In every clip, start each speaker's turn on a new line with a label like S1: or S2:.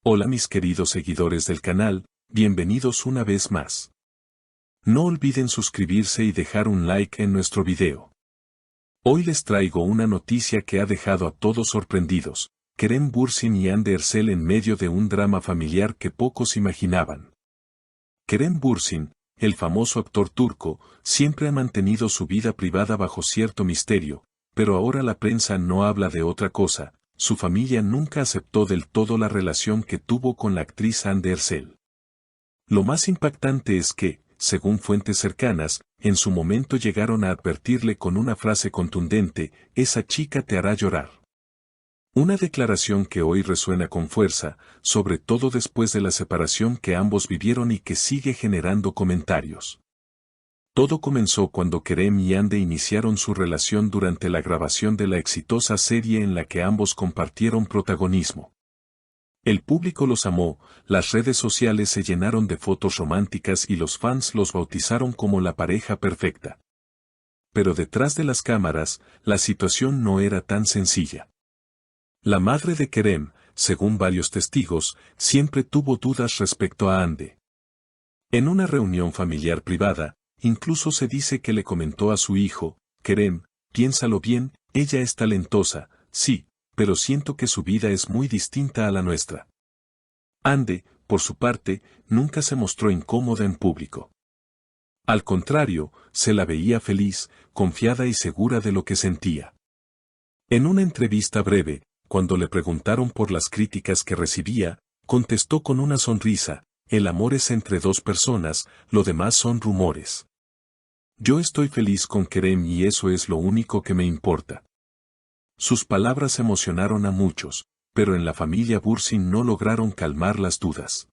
S1: Hola mis queridos seguidores del canal, bienvenidos una vez más. No olviden suscribirse y dejar un like en nuestro video. Hoy les traigo una noticia que ha dejado a todos sorprendidos, Kerem Bürsin y Hande Erçel en medio de un drama familiar que pocos imaginaban. Kerem Bürsin, el famoso actor turco, siempre ha mantenido su vida privada bajo cierto misterio, pero ahora la prensa no habla de otra cosa. Su familia nunca aceptó del todo la relación que tuvo con la actriz Hande Erçel. Lo más impactante es que, según fuentes cercanas, en su momento llegaron a advertirle con una frase contundente: esa chica te hará llorar. Una declaración que hoy resuena con fuerza, sobre todo después de la separación que ambos vivieron y que sigue generando comentarios. Todo comenzó cuando Kerem y Hande iniciaron su relación durante la grabación de la exitosa serie en la que ambos compartieron protagonismo. El público los amó, las redes sociales se llenaron de fotos románticas y los fans los bautizaron como la pareja perfecta. Pero detrás de las cámaras, la situación no era tan sencilla. La madre de Kerem, según varios testigos, siempre tuvo dudas respecto a Hande. En una reunión familiar privada, incluso se dice que le comentó a su hijo: Kerem, piénsalo bien, ella es talentosa, sí, pero siento que su vida es muy distinta a la nuestra. Hande, por su parte, nunca se mostró incómoda en público. Al contrario, se la veía feliz, confiada y segura de lo que sentía. En una entrevista breve, cuando le preguntaron por las críticas que recibía, contestó con una sonrisa: el amor es entre dos personas, lo demás son rumores. Yo estoy feliz con Kerem y eso es lo único que me importa. Sus palabras emocionaron a muchos, pero en la familia Bürsin no lograron calmar las dudas.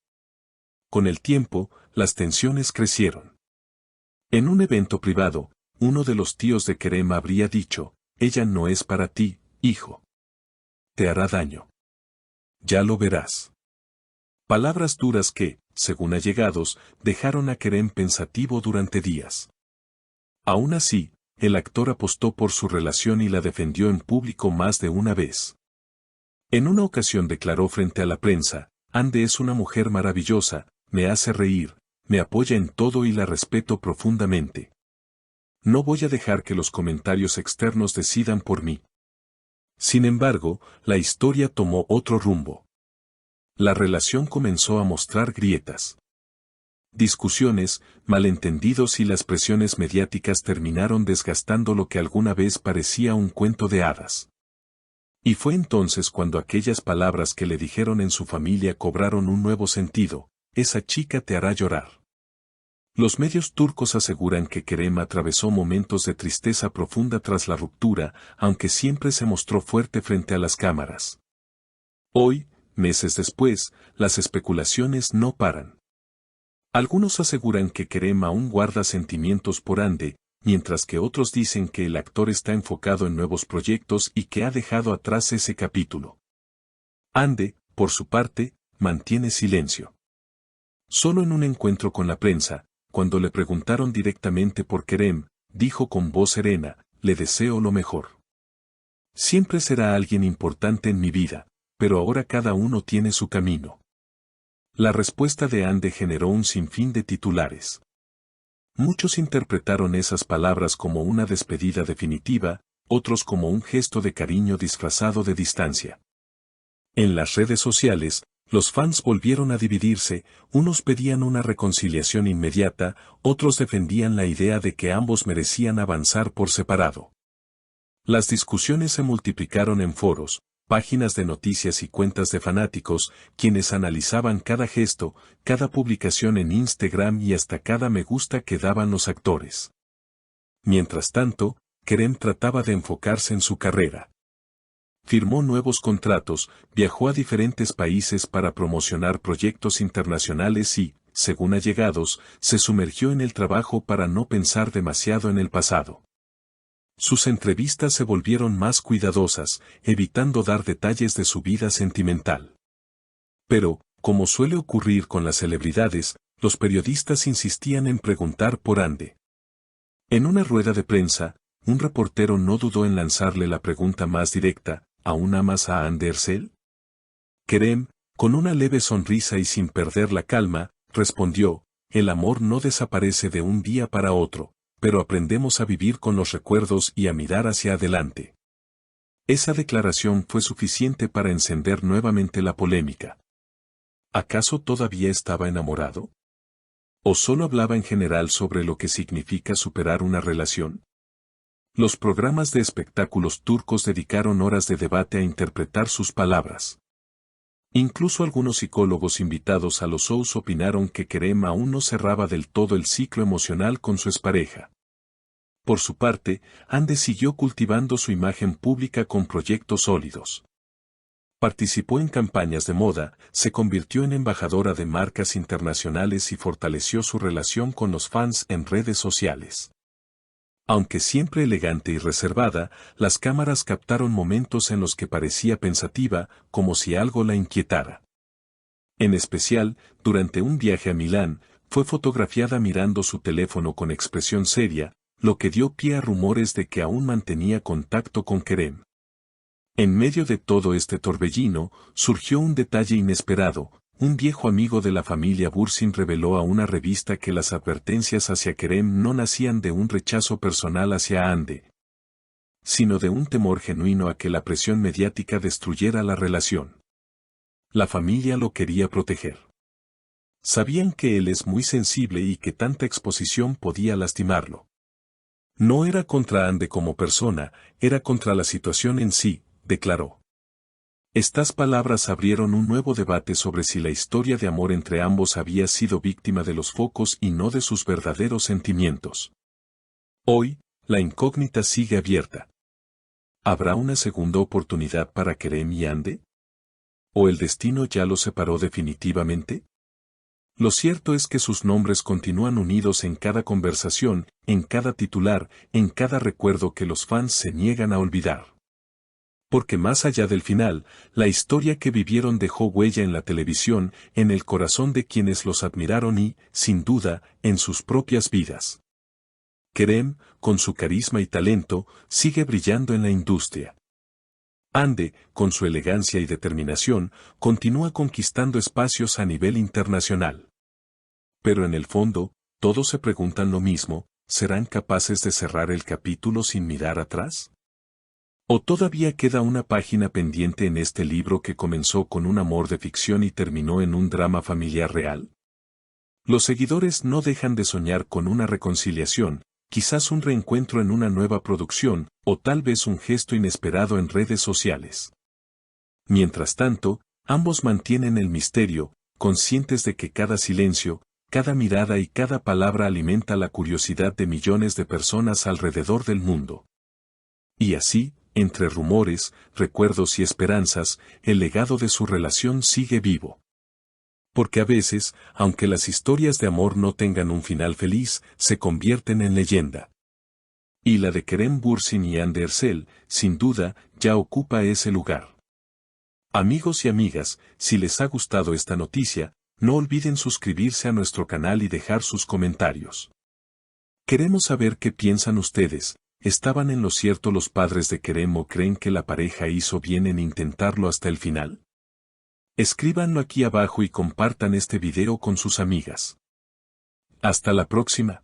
S1: Con el tiempo, las tensiones crecieron. En un evento privado, uno de los tíos de Kerem habría dicho: ella no es para ti, hijo. Te hará daño. Ya lo verás. Palabras duras que, según allegados, dejaron a Kerem pensativo durante días. Aún así, el actor apostó por su relación y la defendió en público más de una vez. En una ocasión declaró frente a la prensa: Hande es una mujer maravillosa, me hace reír, me apoya en todo y la respeto profundamente. No voy a dejar que los comentarios externos decidan por mí. Sin embargo, la historia tomó otro rumbo. La relación comenzó a mostrar grietas. Discusiones, malentendidos y las presiones mediáticas terminaron desgastando lo que alguna vez parecía un cuento de hadas. Y fue entonces cuando aquellas palabras que le dijeron en su familia cobraron un nuevo sentido: esa chica te hará llorar. Los medios turcos aseguran que Kerem atravesó momentos de tristeza profunda tras la ruptura, aunque siempre se mostró fuerte frente a las cámaras. Hoy, meses después, las especulaciones no paran. Algunos aseguran que Kerem aún guarda sentimientos por Hande, mientras que otros dicen que el actor está enfocado en nuevos proyectos y que ha dejado atrás ese capítulo. Hande, por su parte, mantiene silencio. Solo en un encuentro con la prensa, cuando le preguntaron directamente por Kerem, dijo con voz serena: le deseo lo mejor. Siempre será alguien importante en mi vida, pero ahora cada uno tiene su camino. La respuesta de Hande generó un sinfín de titulares. Muchos interpretaron esas palabras como una despedida definitiva, otros como un gesto de cariño disfrazado de distancia. En las redes sociales, los fans volvieron a dividirse, unos pedían una reconciliación inmediata, otros defendían la idea de que ambos merecían avanzar por separado. Las discusiones se multiplicaron en foros, páginas de noticias y cuentas de fanáticos, quienes analizaban cada gesto, cada publicación en Instagram y hasta cada me gusta que daban los actores. Mientras tanto, Kerem trataba de enfocarse en su carrera. Firmó nuevos contratos, viajó a diferentes países para promocionar proyectos internacionales y, según allegados, se sumergió en el trabajo para no pensar demasiado en el pasado. Sus entrevistas se volvieron más cuidadosas, evitando dar detalles de su vida sentimental. Pero, como suele ocurrir con las celebridades, los periodistas insistían en preguntar por Hande. En una rueda de prensa, un reportero no dudó en lanzarle la pregunta más directa: ¿aún amas a Hande Erçel? Kerem, Con una leve sonrisa y sin perder la calma, respondió, el amor no desaparece de un día para otro, pero aprendemos a vivir con los recuerdos y a mirar hacia adelante. Esa declaración fue suficiente para encender nuevamente la polémica. ¿Acaso todavía estaba enamorado? ¿O solo hablaba en general sobre lo que significa superar una relación? Los programas de espectáculos turcos dedicaron horas de debate a interpretar sus palabras. Incluso algunos psicólogos invitados a los shows opinaron que Kerem aún no cerraba del todo el ciclo emocional con su expareja. Por su parte, Hande siguió cultivando su imagen pública con proyectos sólidos. Participó en campañas de moda, se convirtió en embajadora de marcas internacionales y fortaleció su relación con los fans en redes sociales. Aunque siempre elegante y reservada, las cámaras captaron momentos en los que parecía pensativa, como si algo la inquietara. En especial, durante un viaje a Milán, fue fotografiada mirando su teléfono con expresión seria, lo que dio pie a rumores de que aún mantenía contacto con Kerem. En medio de todo este torbellino, surgió un detalle inesperado. Un viejo amigo de la familia Bursin reveló a una revista que las advertencias hacia Kerem no nacían de un rechazo personal hacia Hande, sino de un temor genuino a que la presión mediática destruyera la relación. La familia lo quería proteger. Sabían que él es muy sensible y que tanta exposición podía lastimarlo. No era contra Hande como persona, era contra la situación en sí, declaró. Estas palabras abrieron un nuevo debate sobre si la historia de amor entre ambos había sido víctima de los focos y no de sus verdaderos sentimientos. Hoy, la incógnita sigue abierta. ¿Habrá una segunda oportunidad para Kerem y Hande? ¿O el destino ya los separó definitivamente? Lo cierto es que sus nombres continúan unidos en cada conversación, en cada titular, en cada recuerdo que los fans se niegan a olvidar. Porque más allá del final, la historia que vivieron dejó huella en la televisión, en el corazón de quienes los admiraron y, sin duda, en sus propias vidas. Kerem, con su carisma y talento, sigue brillando en la industria. Hande, con su elegancia y determinación, continúa conquistando espacios a nivel internacional. Pero en el fondo, todos se preguntan lo mismo, ¿serán capaces de cerrar el capítulo sin mirar atrás? ¿O todavía queda una página pendiente en este libro que comenzó con un amor de ficción y terminó en un drama familiar real? Los seguidores no dejan de soñar con una reconciliación, quizás un reencuentro en una nueva producción, o tal vez un gesto inesperado en redes sociales. Mientras tanto, ambos mantienen el misterio, conscientes de que cada silencio, cada mirada y cada palabra alimenta la curiosidad de millones de personas alrededor del mundo. Y así, entre rumores, recuerdos y esperanzas, el legado de su relación sigue vivo. Porque a veces, aunque las historias de amor no tengan un final feliz, se convierten en leyenda. Y la de Kerem Bürsin y Hande Erçel, sin duda, ya ocupa ese lugar. Amigos y amigas, si les ha gustado esta noticia, no olviden suscribirse a nuestro canal y dejar sus comentarios. Queremos saber qué piensan ustedes. ¿Estaban en lo cierto los padres de Kerem o creen que la pareja hizo bien en intentarlo hasta el final? Escríbanlo aquí abajo y compartan este video con sus amigas. Hasta la próxima.